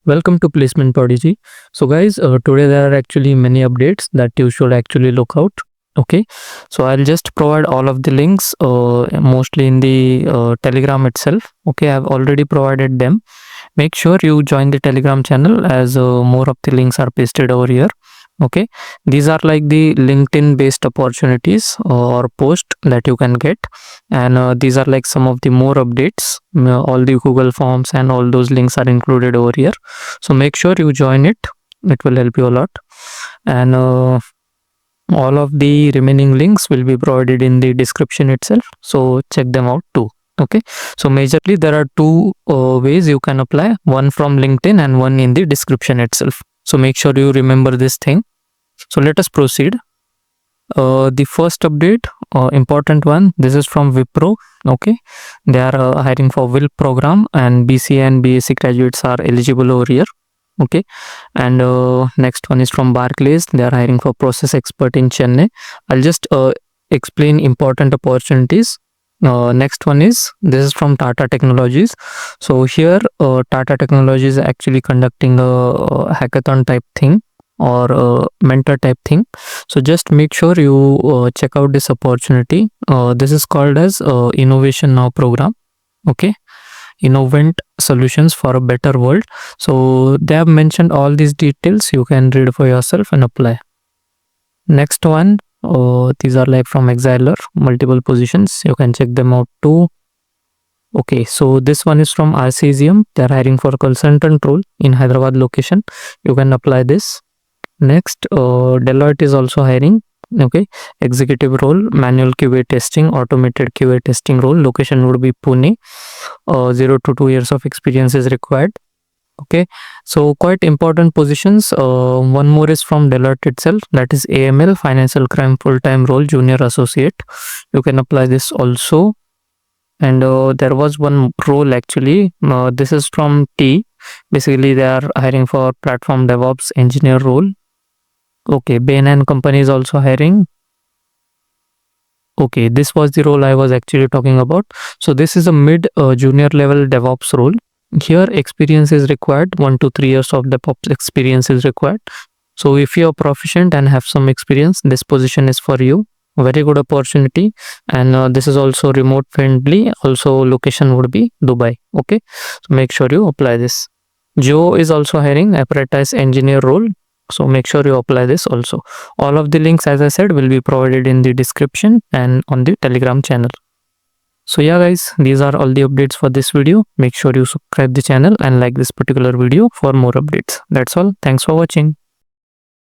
Welcome to Placement Prodigy. So guys, today there are actually many updates that you should actually look out. Okay, so I'll just provide all of the links mostly in the Telegram itself. Okay, I've already provided them. Make sure you join the Telegram channel as more of the links are pasted over here. Okay, these are like the LinkedIn based opportunities or post that you can get, and these are like some of the more updates. All the Google Forms and all those links are included over here, so make sure you join it. It will help you a lot. And all of the remaining links will be provided in the description itself, so check them out too. Okay, so majorly there are two ways you can apply, one from LinkedIn and one in the description itself. So make sure you remember this thing. So let us proceed. The first update, important one, this is from Wipro. Okay, they are hiring for WIL program, and BCA and BSc graduates are eligible over here. Okay, and next one is from Barclays. They are hiring for process expert in Chennai. I'll just explain important opportunities. Next one is, this is from Tata Technologies. So here Tata Technologies is actually conducting a hackathon type thing or mentor type thing. So just make sure you check out this opportunity. This is called as Innovation Now program. Okay, Innovent Solutions for a Better World. So they have mentioned all these details. You can read for yourself and apply. Next one, these are like from Exiler, multiple positions. You can check them out too. Okay, so this one is from RCSM. They are hiring for consultant role in Hyderabad location. You can apply this. Next, Deloitte is also hiring. Okay, executive role, manual QA testing, automated QA testing role. Location would be Pune. 0 to 2 years of experience is required. Okay, so quite important positions. One more is from Deloitte itself, that is AML, financial crime full-time role, junior associate. You can apply this also. And there was one role actually, this is from T. Basically they are hiring for platform DevOps engineer role. Okay, Bain and Company is also hiring. Okay, this was the role I was actually talking about. So this is a mid junior level DevOps role. Here experience is required, 1 to 3 years of DevOps experience is required. So if you are proficient and have some experience, this position is for you. Very good opportunity, and this is also remote friendly. Also location would be Dubai. Okay, so make sure you apply this. Joe is also hiring apparatus engineer role, so make sure you apply this also. All of the links, as I said, will be provided in the description and on the Telegram channel. So yeah guys, these are all the updates for this video. Make sure you subscribe the channel and like this particular video for more updates. That's all. Thanks for watching.